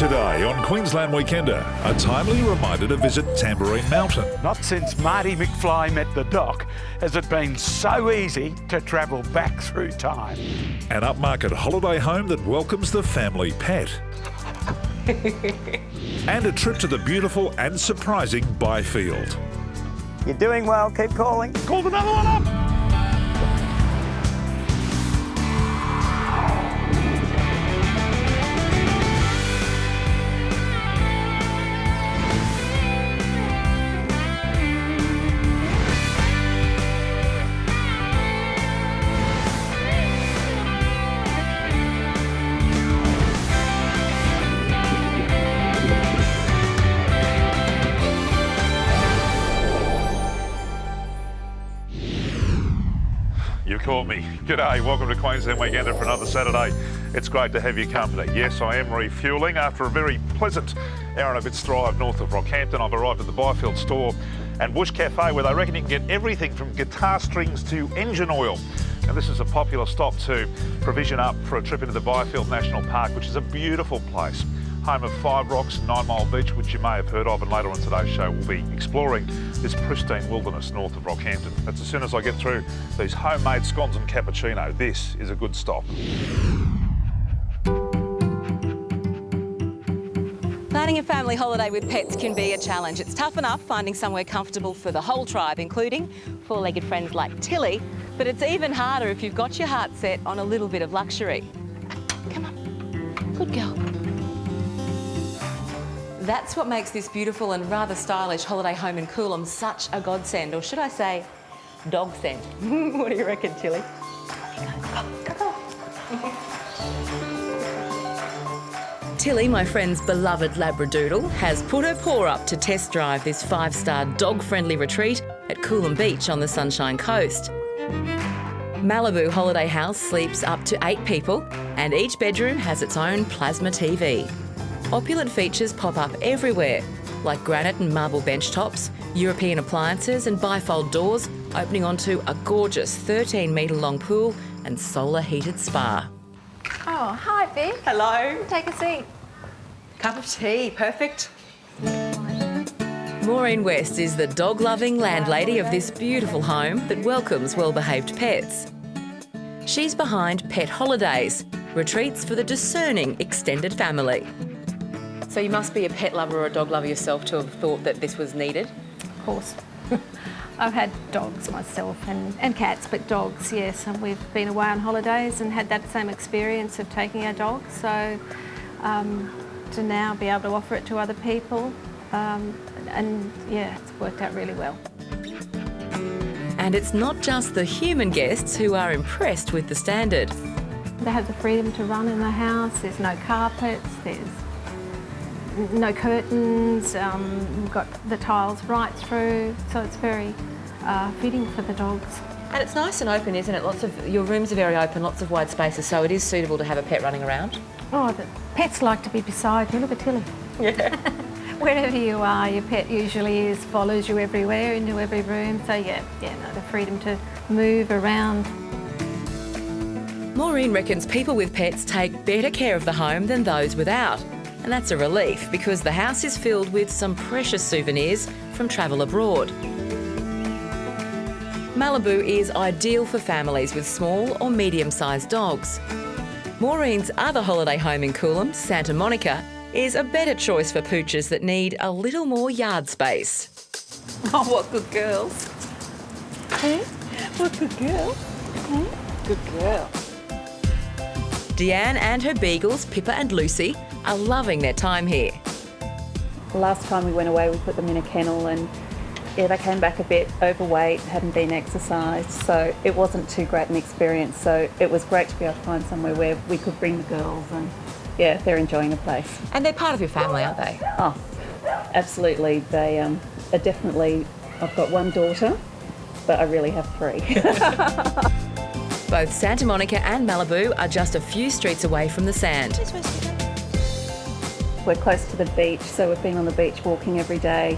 Today on Queensland Weekender, a timely reminder to visit Tamborine Mountain. Not since Marty McFly met the Doc has it been so easy to travel back through time. An upmarket holiday home that welcomes the family pet. And a trip to the beautiful and surprising Byfield. You're doing well, keep calling. Called another one up. You caught me. G'day, welcome to Queensland Weekender for another Saturday. It's great to have your company. Yes, I am refuelling after a very pleasant hour and a bit's drive north of Rockhampton. I've arrived at the Byfield store and Bush Cafe, where they reckon you can get everything from guitar strings to engine oil. And this is a popular stop to provision up for a trip into the Byfield National Park, which is a beautiful place. Home of Five Rocks and 9 Mile Beach, which you may have heard of, and later on today's show we'll be exploring this pristine wilderness north of Rockhampton. That's as soon as I get through these homemade scones and cappuccino. This is a good stop. Planning a family holiday with pets can be a challenge. It's tough enough finding somewhere comfortable for the whole tribe, including four-legged friends like Tilly, but it's even harder if you've got your heart set on a little bit of luxury. Come on, good girl. That's what makes this beautiful and rather stylish holiday home in Coolum such a godsend, or should I say, dog-send. What do you reckon, Tilly? Go. Tilly, my friend's beloved Labradoodle, has put her paw up to test drive this 5-star dog-friendly retreat at Coolum Beach on the Sunshine Coast. Malibu Holiday House sleeps up to 8 people, and each bedroom has its own plasma TV. Opulent features pop up everywhere, like granite and marble bench tops, European appliances and bifold doors opening onto a gorgeous 13-metre-long pool and solar-heated spa. Oh, hi, Vic. Hello. Take a seat. Cup of tea, perfect. Maureen West is the dog-loving landlady of this beautiful home that welcomes well-behaved pets. She's behind Pet Holidays, retreats for the discerning extended family. So you must be a pet lover or a dog lover yourself to have thought that this was needed? Of course. I've had dogs myself and cats, but dogs, yes. And we've been away on holidays and had that same experience of taking our dogs. So to now be able to offer it to other people, and yeah, it's worked out really well. And it's not just the human guests who are impressed with the standard. They have the freedom to run in the house. There's no carpets, there's no curtains, we've got the tiles right through, so it's very fitting for the dogs. And it's nice and open, isn't it? Your rooms are very open, lots of wide spaces, so it is suitable to have a pet running around. Oh, the pets like to be beside you. Look at Tilly. Yeah. Wherever you are, your pet usually follows you everywhere, into every room. So yeah, no, the freedom to move around. Maureen reckons people with pets take better care of the home than those without. And that's a relief because the house is filled with some precious souvenirs from travel abroad. Malibu is ideal for families with small or medium-sized dogs. Maureen's other holiday home in Coolum, Santa Monica, is a better choice for poochers that need a little more yard space. Oh, what good girls. Hey, what good girl. Good girl. Deanne and her beagles, Pippa and Lucy, are loving their time here. The last time we went away, we put them in a kennel and yeah, they came back a bit overweight, hadn't been exercised, so it wasn't too great an experience. So it was great to be able to find somewhere where we could bring the girls and yeah, they're enjoying the place. And they're part of your family, aren't they? Oh, absolutely. They are definitely, I've got one daughter, but I really have 3. Both Santa Monica and Malibu are just a few streets away from the sand. We're close to the beach, so we've been on the beach walking every day.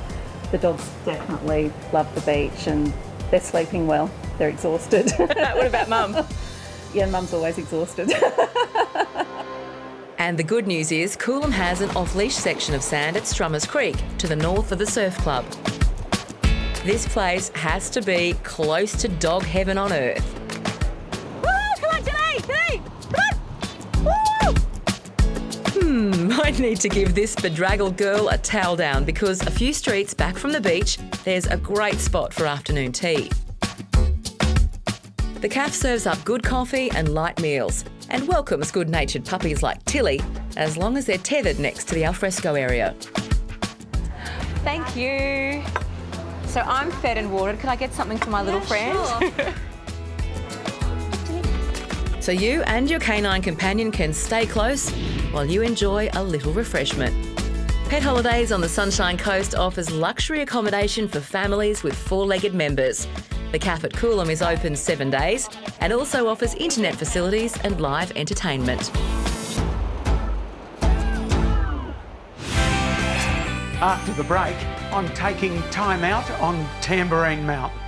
The dogs definitely love the beach and they're sleeping well. They're exhausted. What about Mum? Yeah, Mum's always exhausted. And the good news is Coolum has an off-leash section of sand at Strummers Creek to the north of the surf club. This place has to be close to dog heaven on earth. Woo! Come on, Tilly! Come on! Woo! I need to give this bedraggled girl a towel down because a few streets back from the beach, there's a great spot for afternoon tea. The cafe serves up good coffee and light meals and welcomes good-natured puppies like Tilly as long as they're tethered next to the alfresco area. Thank you. So I'm fed and watered. Could I get something for my little friend? Sure. So you and your canine companion can stay close while you enjoy a little refreshment. Pet Holidays on the Sunshine Coast offers luxury accommodation for families with four-legged members. The cafe at Coolum is open 7 days and also offers internet facilities and live entertainment. After the break, I'm taking time out on Tamborine Mountain.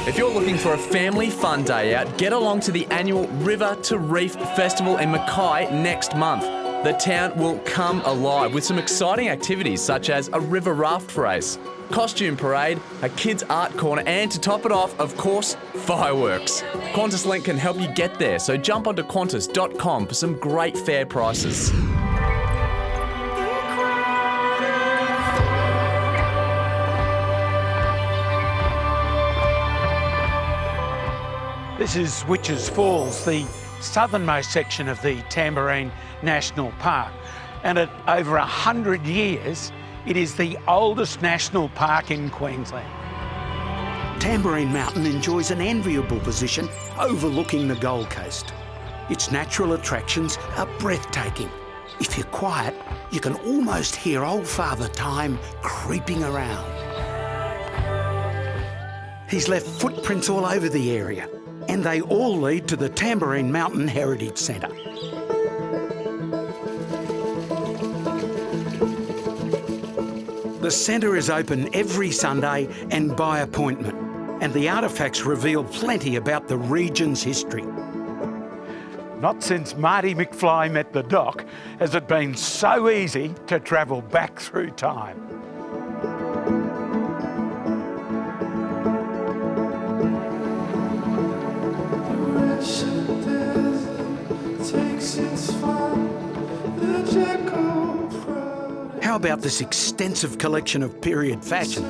If you're looking for a family fun day out, get along to the annual River to Reef Festival in Mackay next month. The town will come alive with some exciting activities such as a river raft race, costume parade, a kids art corner, and to top it off, of course, fireworks. Qantas Link can help you get there, so jump onto qantas.com for some great fair prices. This is Witches Falls, the southernmost section of the Tamborine National Park. And at over 100 years, it is the oldest national park in Queensland. Tamborine Mountain enjoys an enviable position overlooking the Gold Coast. Its natural attractions are breathtaking. If you're quiet, you can almost hear old Father Time creeping around. He's left footprints all over the area, and they all lead to the Tamborine Mountain Heritage Centre. The centre is open every Sunday and by appointment, and the artefacts reveal plenty about the region's history. Not since Marty McFly met the Doc has it been so easy to travel back through time. How about this extensive collection of period fashion?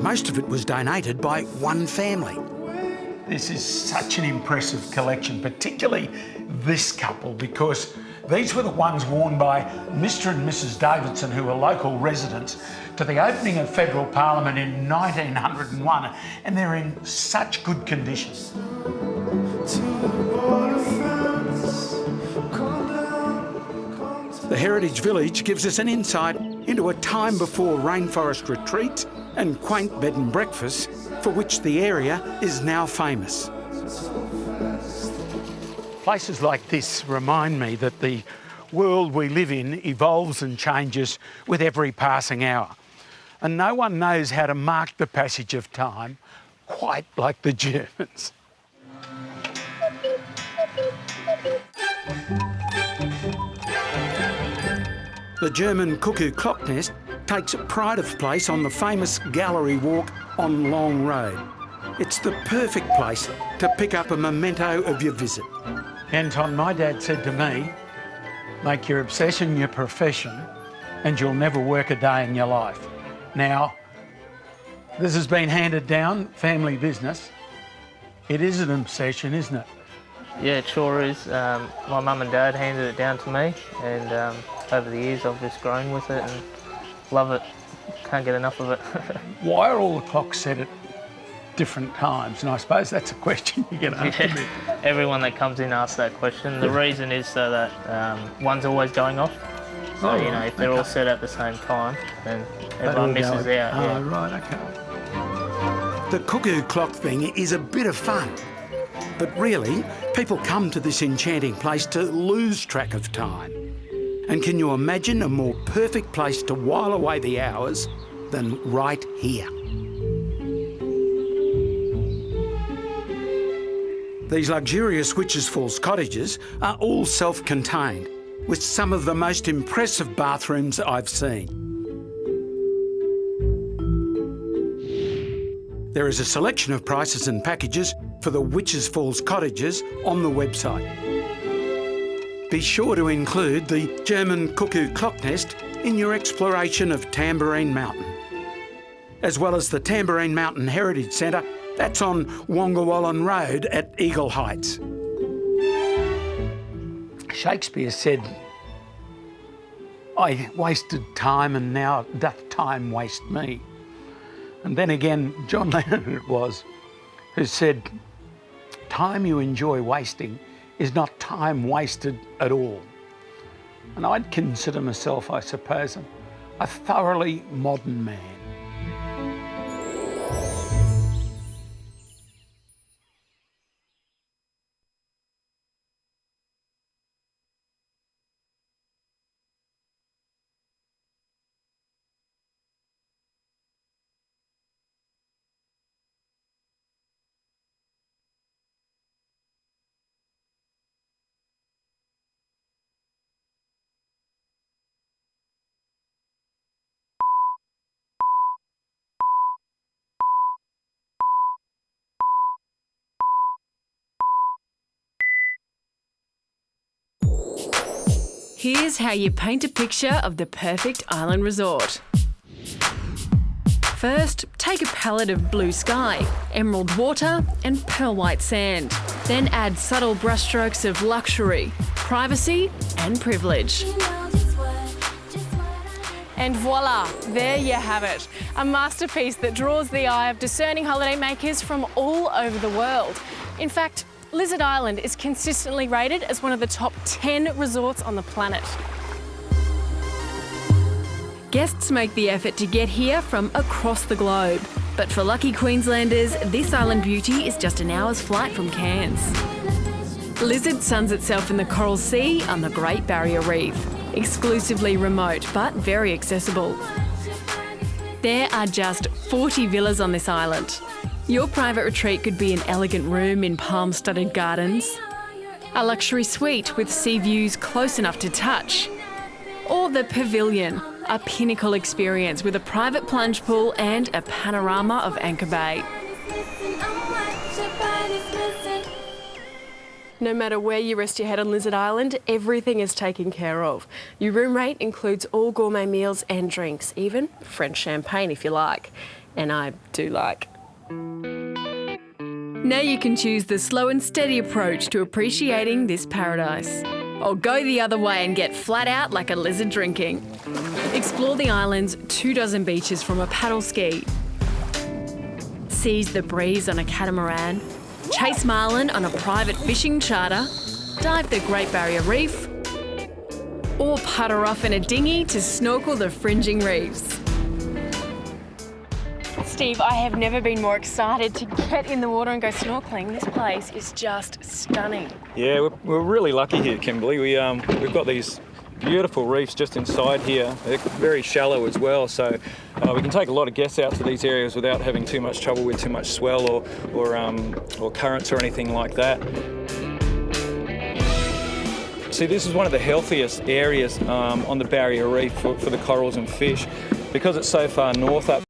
Most of it was donated by one family. This is such an impressive collection, particularly this couple, because these were the ones worn by Mr. and Mrs. Davidson, who were local residents, to the opening of Federal Parliament in 1901, and they're in such good condition. The Heritage Village gives us an insight into a time before rainforest retreats and quaint bed and breakfasts for which the area is now famous. Places like this remind me that the world we live in evolves and changes with every passing hour. And no one knows how to mark the passage of time quite like the Germans. The German cuckoo clock nest takes a pride of place on the famous gallery walk on Long Road. It's the perfect place to pick up a memento of your visit. Anton, my dad said to me, make your obsession your profession and you'll never work a day in your life. Now, this has been handed down, family business. It is an obsession, isn't it? Yeah, it sure is. My mum and dad handed it down to me, and over the years I've just grown with it and love it. Can't get enough of it. Why are all the clocks set at different times? And I suppose that's a question you get asked a bit. Everyone that comes in asks that question. The reason is so that one's always going off. So, you know, if they're all set at the same time, then everyone misses out. Oh, right, okay. The cuckoo clock thing is a bit of fun. But really, people come to this enchanting place to lose track of time. And can you imagine a more perfect place to while away the hours than right here? These luxurious Witches Falls cottages are all self-contained, with some of the most impressive bathrooms I've seen. There is a selection of prices and packages for the Witches Falls cottages on the website. Be sure to include the German cuckoo clock nest in your exploration of Tamborine Mountain, as well as the Tamborine Mountain Heritage Centre. That's on Wongawallan Road at Eagle Heights. Shakespeare said, "I wasted time and now doth time waste me." And then again, John Lennon it was, who said, "Time you enjoy wasting is not time wasted at all." And I'd consider myself, I suppose, a thoroughly modern man. Here's how you paint a picture of the perfect island resort. First, take a palette of blue sky, emerald water and pearl white sand. Then add subtle brushstrokes of luxury, privacy and privilege. And voila, there you have it. A masterpiece that draws the eye of discerning holidaymakers from all over the world. In fact, Lizard Island is consistently rated as one of the top 10 resorts on the planet. Guests make the effort to get here from across the globe. But for lucky Queenslanders, this island beauty is just an hour's flight from Cairns. Lizard suns itself in the Coral Sea on the Great Barrier Reef. Exclusively remote, but very accessible. There are just 40 villas on this island. Your private retreat could be an elegant room in palm-studded gardens, a luxury suite with sea views close enough to touch, or the pavilion, a pinnacle experience with a private plunge pool and a panorama of Anchor Bay. No matter where you rest your head on Lizard Island, everything is taken care of. Your room rate includes all gourmet meals and drinks, even French champagne if you like. And I do like. Now you can choose the slow and steady approach to appreciating this paradise. Or go the other way and get flat out like a lizard drinking. Explore the island's 24 beaches from a paddle ski. Seize the breeze on a catamaran. Chase marlin on a private fishing charter. Dive the Great Barrier Reef. Or putter off in a dinghy to snorkel the fringing reefs. Steve, I have never been more excited to get in the water and go snorkeling. This place is just stunning. Yeah, we're really lucky here, Kimberly. We've got these beautiful reefs just inside here. They're very shallow as well, so we can take a lot of guests out to these areas without having too much trouble with too much swell or currents or anything like that. See, this is one of the healthiest areas on the Barrier Reef for the corals and fish. Because it's so far north up